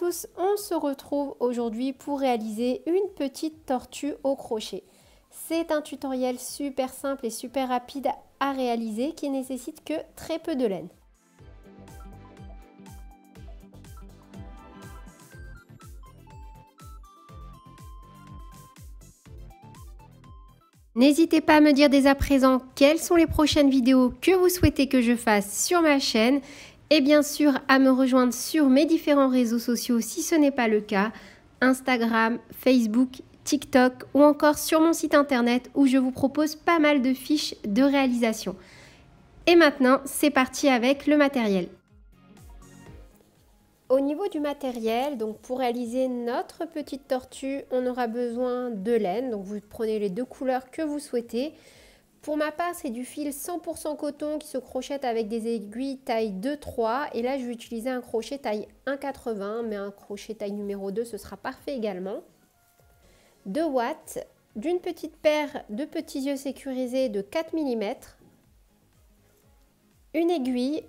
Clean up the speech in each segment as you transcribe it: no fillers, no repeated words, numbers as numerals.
tous, on se retrouve aujourd'hui pour réaliser une petite tortue au crochet. C'est un tutoriel super simple et super rapide à réaliser qui nécessite que très peu de laine. N'hésitez pas à me dire dès à présent quelles sont les prochaines vidéos que vous souhaitez que je fasse sur ma chaîne et bien sûr à me rejoindre sur mes différents réseaux sociaux si ce n'est pas le cas, Instagram, Facebook, TikTok ou encore sur mon site internet où je vous propose pas mal de fiches de réalisation. Et maintenant, c'est parti avec le matériel. Au niveau du matériel, donc pour réaliser notre petite tortue, on aura besoin de laine. Donc vous prenez les deux couleurs que vous souhaitez. Pour ma part, c'est du fil 100% coton qui se crochette avec des aiguilles taille 2-3. Et là, je vais utiliser un crochet taille 1,80, mais un crochet taille numéro 2, ce sera parfait également. 2 watts, d'une petite paire de petits yeux sécurisés de 4 mm, une aiguille,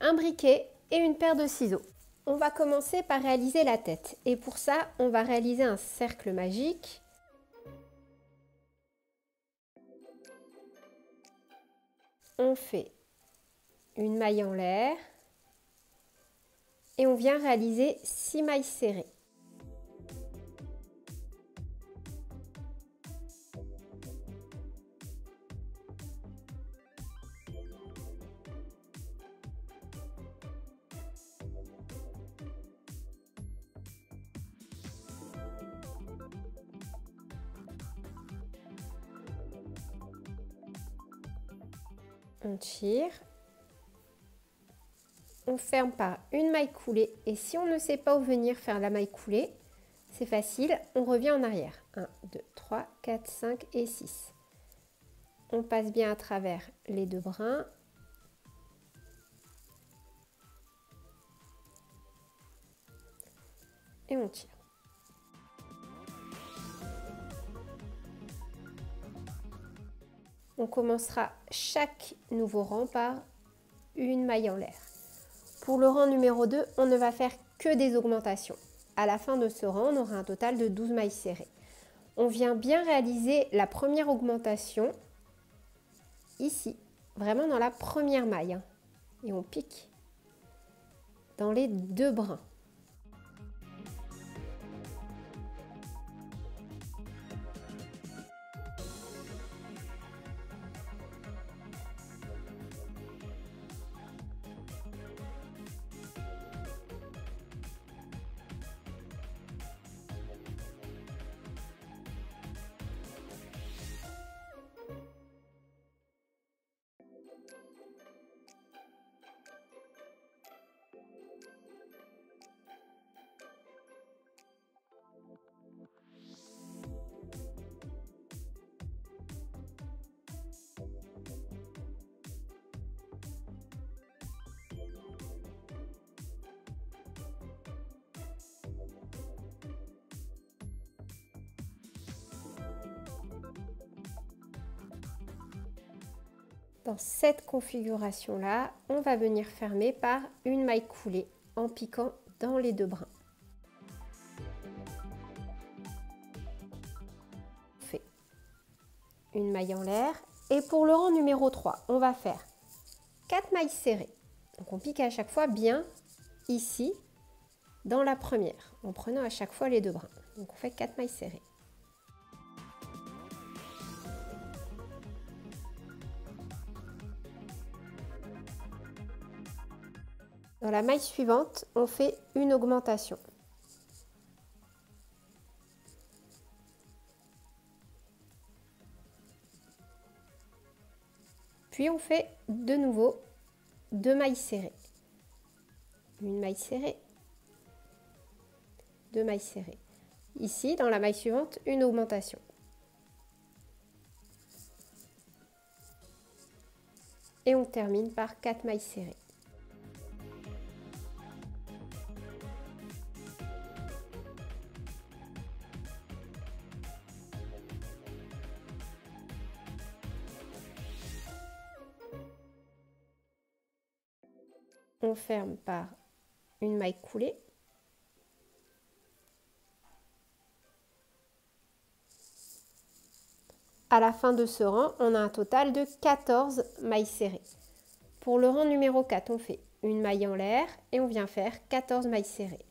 un briquet et une paire de ciseaux. On va commencer par réaliser la tête et pour ça, on va réaliser un cercle magique. On fait une maille en l'air et on vient réaliser 6 mailles serrées. On tire, on ferme par une maille coulée et si on ne sait pas où venir faire la maille coulée, c'est facile, on revient en arrière. 1, 2, 3, 4, 5 et 6. On passe bien à travers les deux brins. Et on tire. On commencera chaque nouveau rang par une maille en l'air. Pour le rang numéro 2, on ne va faire que des augmentations. À la fin de ce rang, on aura un total de 12 mailles serrées. On vient bien réaliser la première augmentation ici, vraiment dans la première maille. Et on pique dans les deux brins. Dans cette configuration-là, on va venir fermer par une maille coulée en piquant dans les deux brins. On fait une maille en l'air et pour le rang numéro 3, on va faire 4 mailles serrées. Donc on pique à chaque fois bien ici dans la première en prenant à chaque fois les deux brins. Donc on fait 4 mailles serrées. Dans la maille suivante, on fait une augmentation. Puis on fait de nouveau 2 mailles serrées. Une maille serrée, 2 mailles serrées. Ici, dans la maille suivante, une augmentation. Et on termine par 4 mailles serrées. On ferme par une maille coulée À la fin de ce rang, on a un total de 14 mailles serrées. Pour le rang numéro 4, on fait une maille en l'air et on vient faire 14 mailles serrées.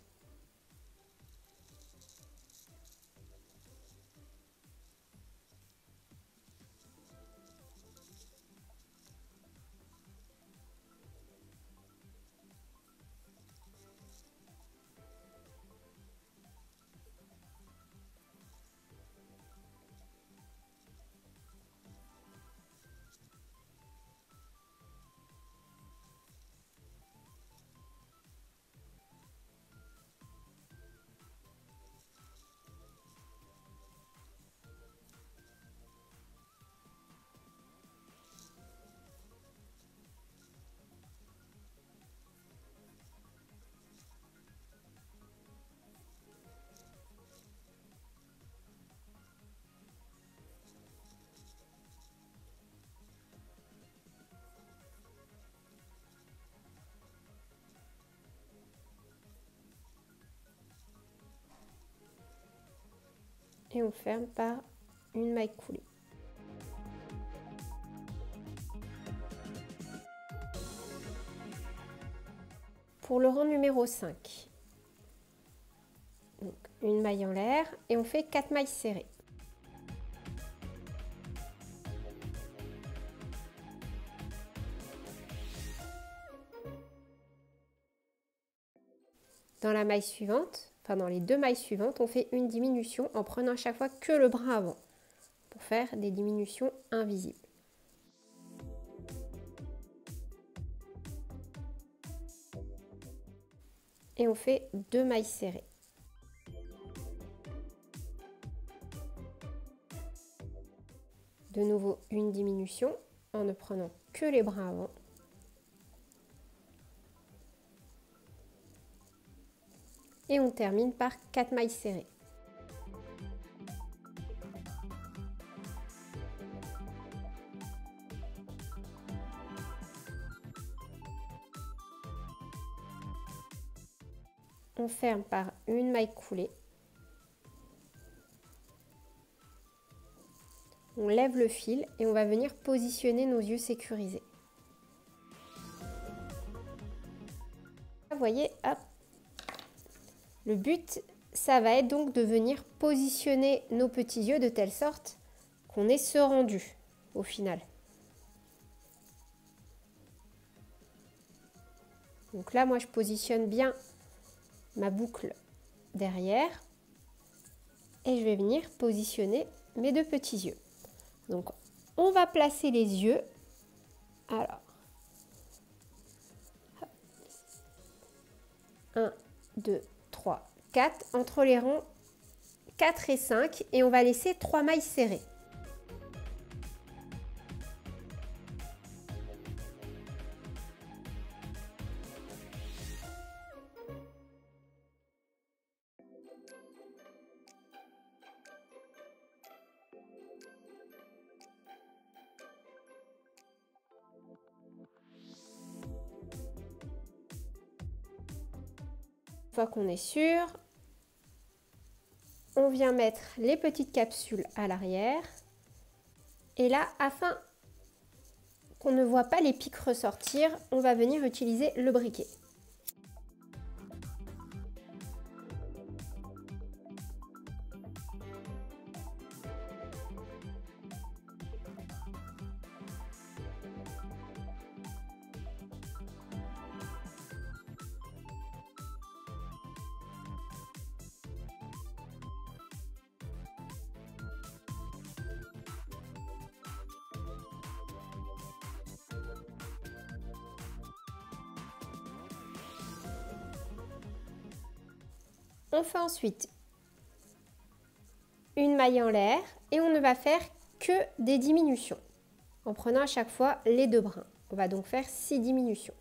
Et on ferme par une maille coulée. Pour le rang numéro 5, donc une maille en l'air et on fait 4 mailles serrées. Dans la maille suivante, dans les 2 mailles suivantes, on fait une diminution en prenant à chaque fois que le brin avant pour faire des diminutions invisibles. Et on fait 2 mailles serrées. De nouveau une diminution en ne prenant que les brins avant. Et on termine par 4 mailles serrées. On ferme par une maille coulée. On lève le fil et on va venir positionner nos yeux sécurisés. Vous voyez, hop. Le but, ça va être donc de venir positionner nos petits yeux de telle sorte qu'on ait ce rendu au final. Donc là, moi, je positionne bien ma boucle derrière et je vais venir positionner mes 2 petits yeux. Donc, on va placer les yeux. Alors, 1, 2, 3, 4 entre les rangs 4 et 5 et on va laisser 3 mailles serrées. Une fois qu'on est sûr, on vient mettre les petites capsules à l'arrière. Et là, afin qu'on ne voit pas les pics ressortir, on va venir utiliser le briquet. On fait ensuite une maille en l'air et on ne va faire que des diminutions en prenant à chaque fois les 2 brins. On va donc faire 6 diminutions.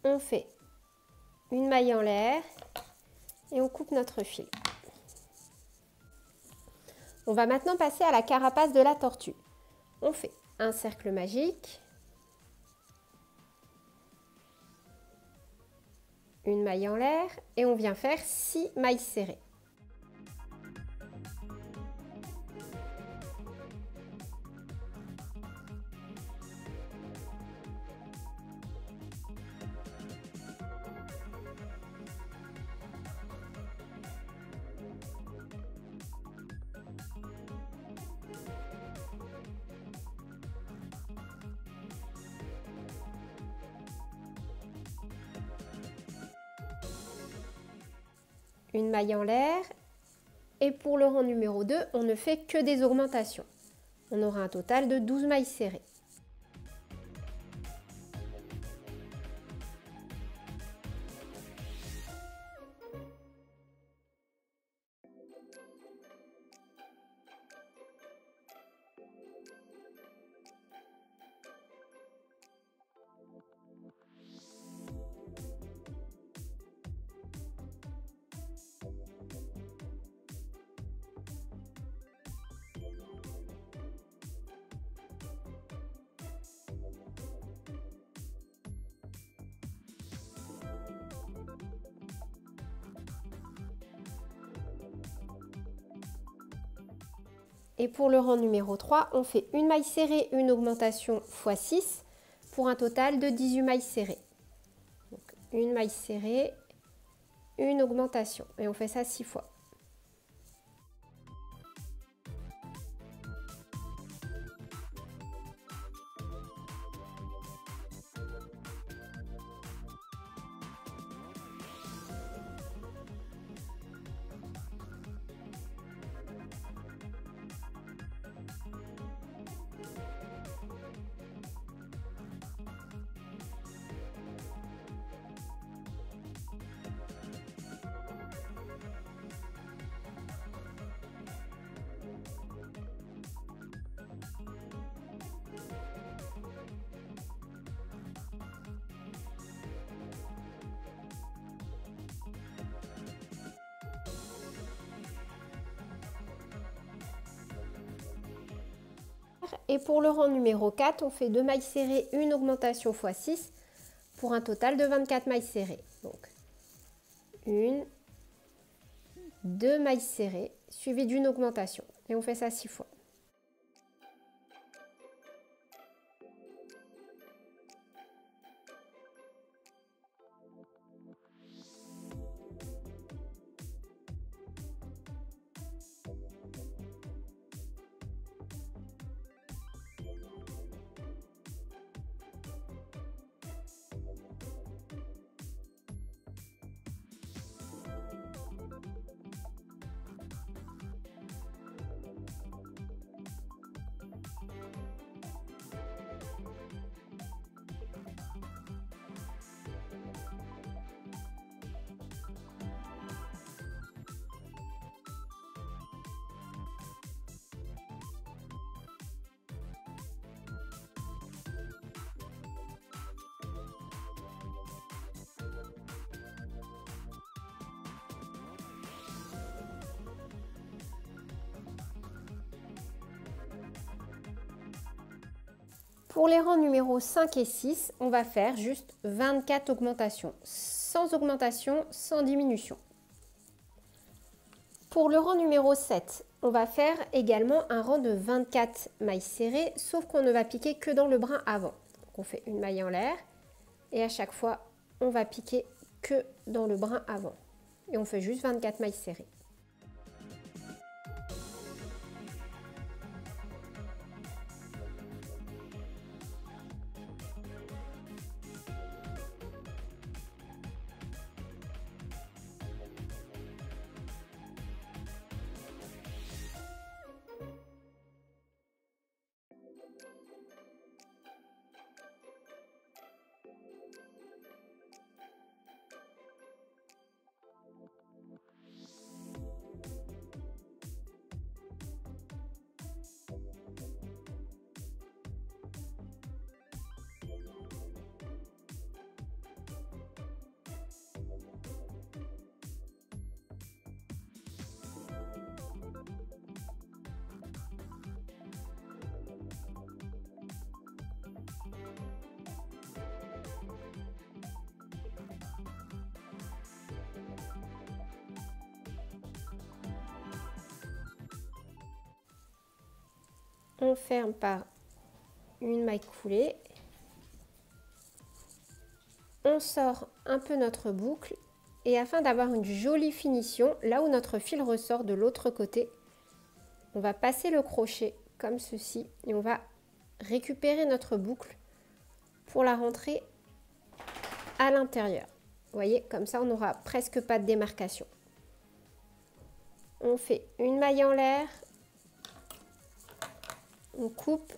on fait une maille en l'air et on coupe notre fil. On va maintenant passer à la carapace de la tortue. On fait un cercle magique, une maille en l'air et on vient faire 6 mailles serrées. Une maille en l'air et pour le rang numéro 2, on ne fait que des augmentations. On aura un total de 12 mailles serrées. Et pour le rang numéro 3, on fait une maille serrée, une augmentation x 6 pour un total de 18 mailles serrées. Donc, une maille serrée, une augmentation et on fait ça 6 fois. Et pour le rang numéro 4, on fait 2 mailles serrées, une augmentation x 6 pour un total de 24 mailles serrées. Donc, une, 2 mailles serrées suivies d'une augmentation. Et on fait ça 6 fois. Pour les rangs numéros 5 et 6, on va faire juste 24 augmentations, sans augmentation, sans diminution. Pour le rang numéro 7, on va faire également un rang de 24 mailles serrées, sauf qu'on ne va piquer que dans le brin avant. Donc on fait une maille en l'air et à chaque fois, on va piquer que dans le brin avant. Et on fait juste 24 mailles serrées. On ferme par une maille coulée. On sort un peu notre boucle et afin d'avoir une jolie finition, là où notre fil ressort de l'autre côté, on va passer le crochet comme ceci et on va récupérer notre boucle pour la rentrer à l'intérieur. Vous voyez, comme ça on n'aura presque pas de démarcation. On fait une maille en l'air, on coupe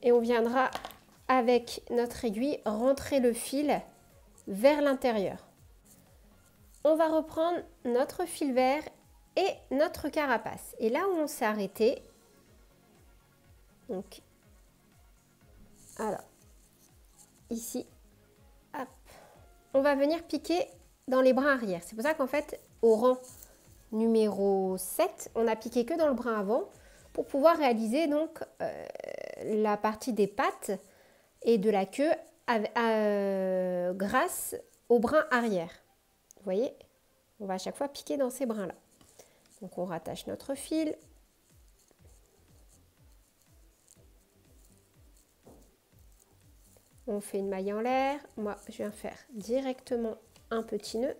et on viendra avec notre aiguille rentrer le fil vers l'intérieur. On va reprendre notre fil vert et notre carapace. Et là où on s'est arrêté, donc, alors, ici, hop, on va venir piquer dans les brins arrière. C'est pour ça qu'en fait, au rang numéro 7, on a piqué que dans le brin avant pour pouvoir réaliser donc la partie des pattes et de la queue grâce au brin arrière. Vous voyez, on va à chaque fois piquer dans ces brins-là. Donc on rattache notre fil. On fait une maille en l'air. Moi, je viens faire directement un petit nœud.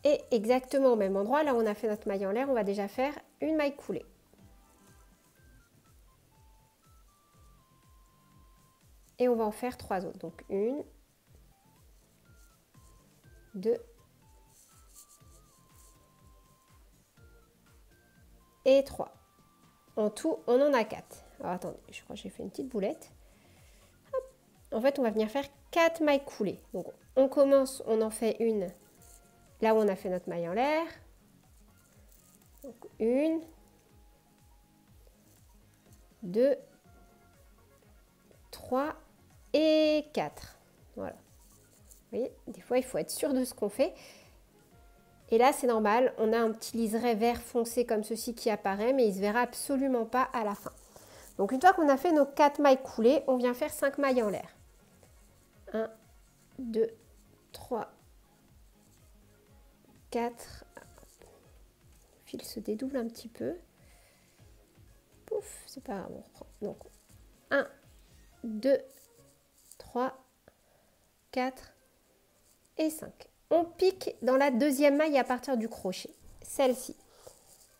Et exactement au même endroit, là où on a fait notre maille en l'air, on va déjà faire une maille coulée. Et on va en faire 3 autres. Donc 1, 2 et 3. En tout, on en a 4. Alors attendez, je crois que j'ai fait une petite boulette. Hop. En fait, on va venir faire 4 mailles coulées. Donc on commence, on en fait une là où on a fait notre maille en l'air. Donc 1, 2, 3 et 4. Voilà. Vous voyez, des fois, il faut être sûr de ce qu'on fait. Et là, c'est normal, on a un petit liseré vert foncé comme ceci qui apparaît, mais il ne se verra absolument pas à la fin. Donc, une fois qu'on a fait nos 4 mailles coulées, on vient faire 5 mailles en l'air. 1, 2, 3, 4. Le fil se dédouble un petit peu. Pouf, c'est pas grave, on reprend. Donc, 1, 2, 3, 4 et 5. On pique dans la deuxième maille à partir du crochet, celle-ci.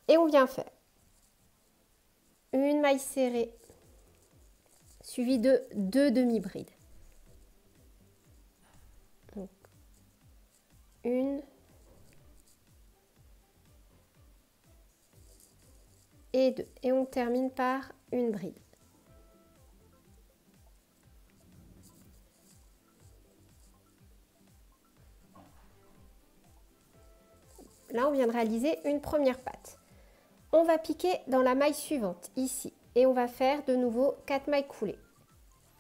Et on vient faire une maille serrée suivie de 2 demi-brides. Donc, 1 et 2. Et on termine par une bride. Là, on vient de réaliser une première patte. On va piquer dans la maille suivante, ici. Et on va faire de nouveau 4 mailles coulées.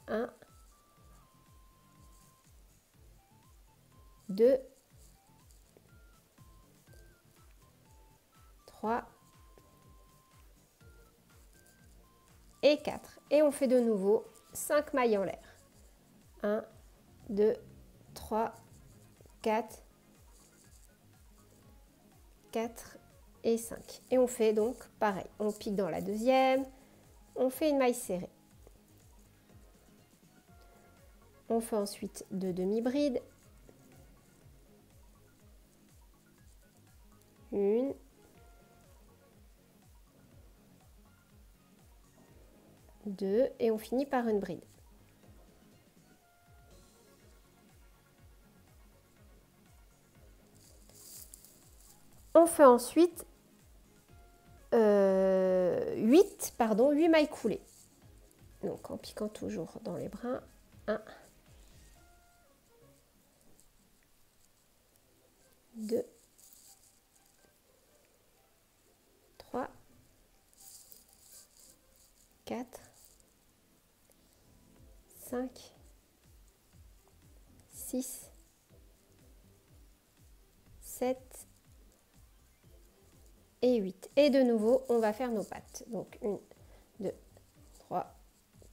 1, 2, 3 et 4. Et on fait de nouveau 5 mailles en l'air. 1, 2, 3, 4, 4 et 5. Et on fait donc pareil. On pique dans la deuxième, on fait une maille serrée. On fait ensuite 2 demi-brides. 1, 2 et on finit par une bride. On fait ensuite 8 mailles coulées. Donc en piquant toujours dans les brins. 1, 2, 3, 4, 5, 6, 7 et 8. Et de nouveau, on va faire nos pattes. Donc 1, 2, 3,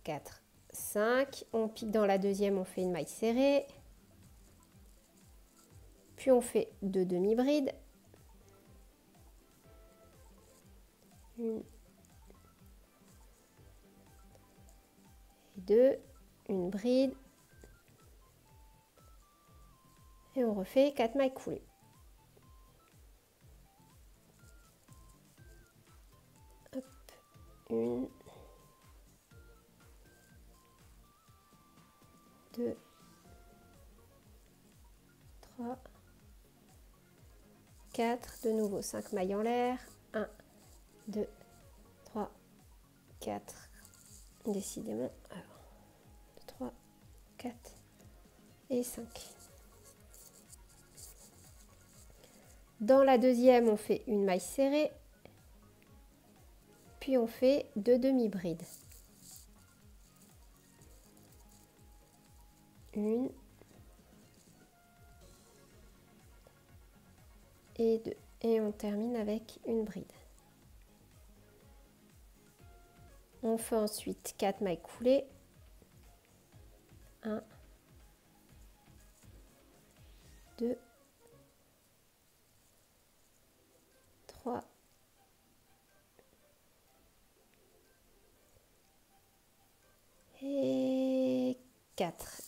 4, 5. On pique dans la deuxième, on fait une maille serrée. Puis on fait 2 demi-brides. Une et 2, une bride. Et on refait 4 mailles coulées. Hop, 1, 2, 3, 4, de nouveau 5 mailles en l'air, 1, 2, 3, 4, décidément, alors, 2, 3, 4 et 5. Dans la deuxième, on fait une maille serrée, puis on fait 2 demi-brides. Une et 2. Et on termine avec une bride. On fait ensuite 4 mailles coulées. 1, 2, 3, et 4.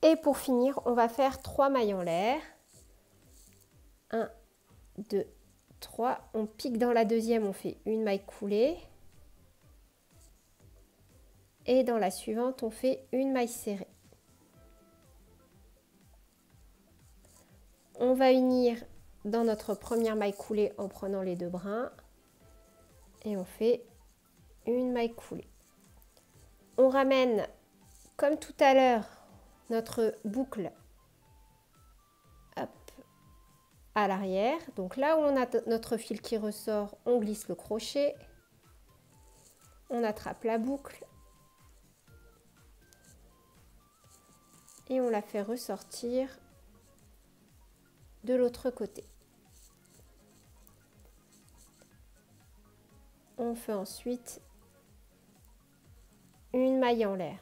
Et pour finir, on va faire 3 mailles en l'air. 1, 2, 3. On pique dans la deuxième, on fait une maille coulée. Et dans la suivante, on fait une maille serrée. On va unir dans notre première maille coulée en prenant les 2 brins. Et on fait une maille coulée. On ramène, comme tout à l'heure, notre boucle à l'arrière. Donc là où on a notre fil qui ressort, on glisse le crochet, on attrape la boucle et on la fait ressortir de l'autre côté. On fait ensuite une maille en l'air.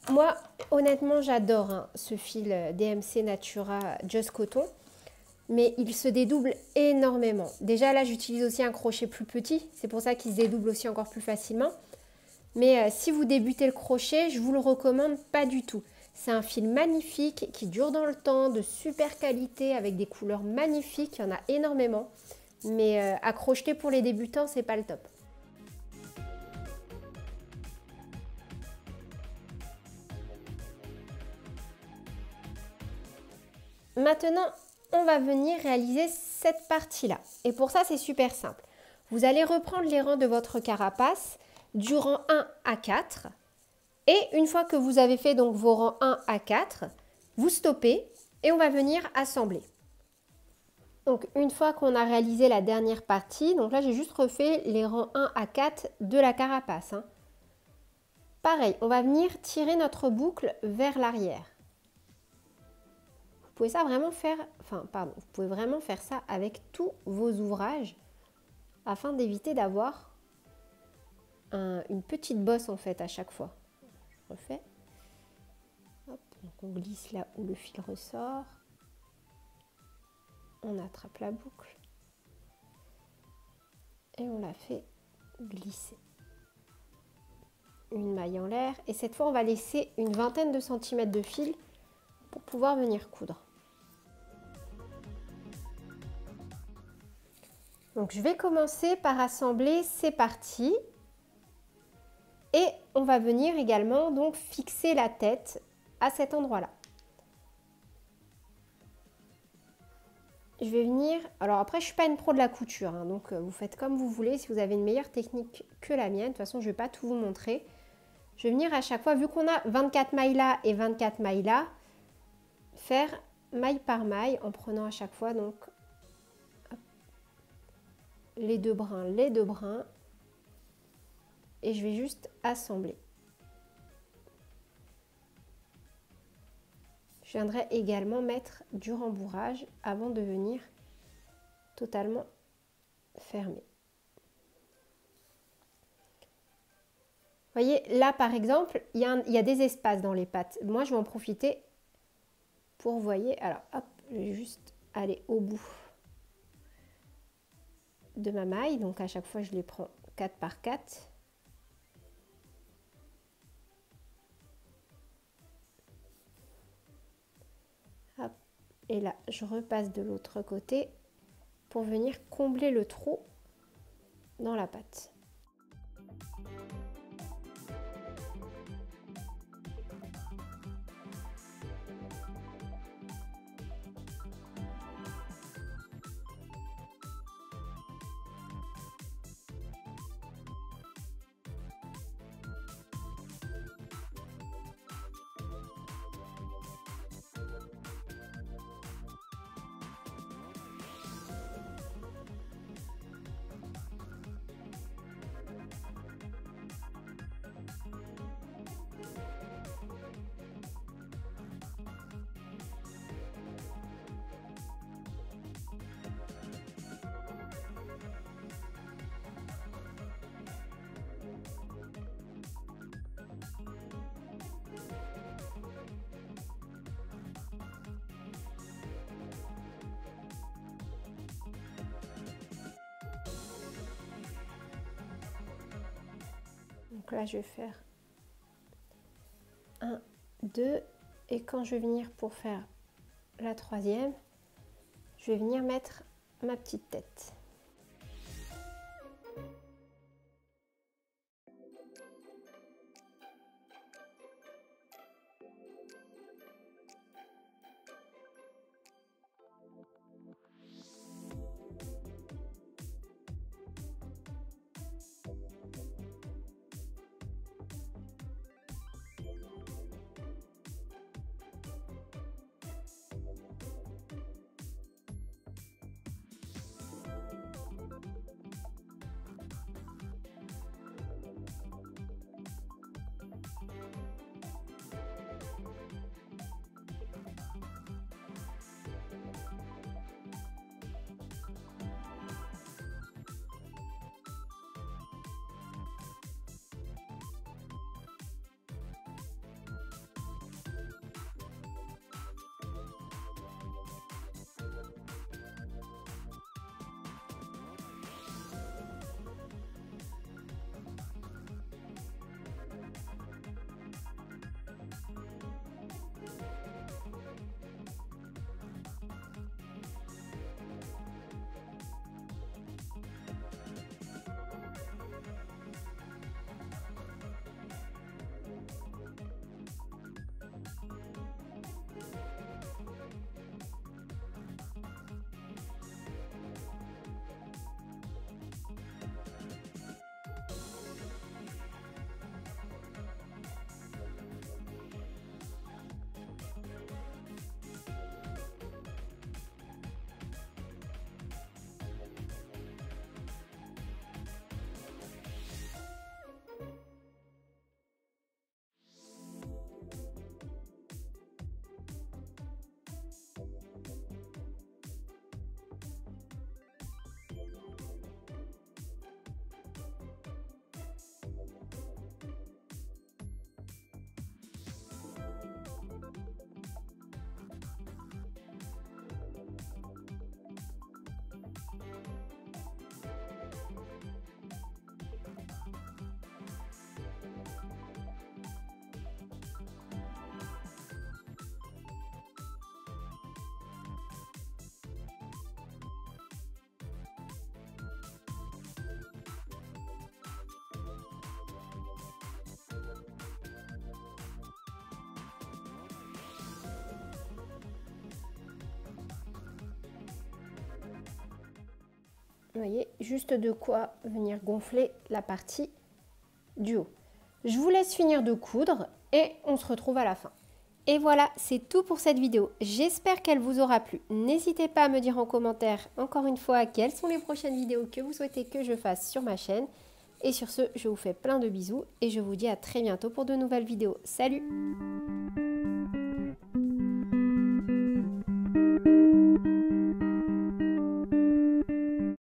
Moi, honnêtement, j'adore ce fil DMC Natura Just Coton, mais il se dédouble énormément. Déjà, là, j'utilise aussi un crochet plus petit, c'est pour ça qu'il se dédouble aussi encore plus facilement. Mais si vous débutez le crochet, je vous le recommande pas du tout. C'est un fil magnifique qui dure dans le temps, de super qualité, avec des couleurs magnifiques, il y en a énormément. Mais à crocheter pour les débutants, c'est pas le top. Maintenant, on va venir réaliser cette partie-là. Et pour ça, c'est super simple. Vous allez reprendre les rangs de votre carapace du rang 1 à 4. Et une fois que vous avez fait donc vos rangs 1 à 4, vous stoppez et on va venir assembler. Donc une fois qu'on a réalisé la dernière partie, donc là j'ai juste refait les rangs 1 à 4 de la carapace. Pareil, on va venir tirer notre boucle vers l'arrière. Vous pouvez vraiment faire ça avec tous vos ouvrages afin d'éviter d'avoir une petite bosse en fait à chaque fois. Je refais. Hop, donc on glisse là où le fil ressort. On attrape la boucle et on la fait glisser. Une maille en l'air et cette fois on va laisser une vingtaine de centimètres de fil pour pouvoir venir coudre. Donc je vais commencer par assembler ces parties et on va venir également donc fixer la tête à cet endroit-là. Je vais venir, alors après je ne suis pas une pro de la couture, donc vous faites comme vous voulez si vous avez une meilleure technique que la mienne. De toute façon je ne vais pas tout vous montrer. Je vais venir à chaque fois, vu qu'on a 24 mailles là et 24 mailles là, faire maille par maille en prenant à chaque fois donc hop, les deux brins et je vais juste assembler. Je viendrai également mettre du rembourrage avant de venir totalement fermer. voyez, là par exemple, il y a des espaces dans les pattes. Moi, je vais en profiter pour, vous voyez, alors hop, je vais juste aller au bout de ma maille. Donc à chaque fois, je les prends 4 par 4. Hop, et là, je repasse de l'autre côté pour venir combler le trou dans la patte. Donc là, je vais faire 1, 2, et quand je vais venir pour faire la troisième, je vais venir mettre ma petite tête. Vous voyez, juste de quoi venir gonfler la partie du haut. Je vous laisse finir de coudre et on se retrouve à la fin. Et voilà, c'est tout pour cette vidéo. J'espère qu'elle vous aura plu. N'hésitez pas à me dire en commentaire, encore une fois, quelles sont les prochaines vidéos que vous souhaitez que je fasse sur ma chaîne. Et sur ce, je vous fais plein de bisous et je vous dis à très bientôt pour de nouvelles vidéos. Salut!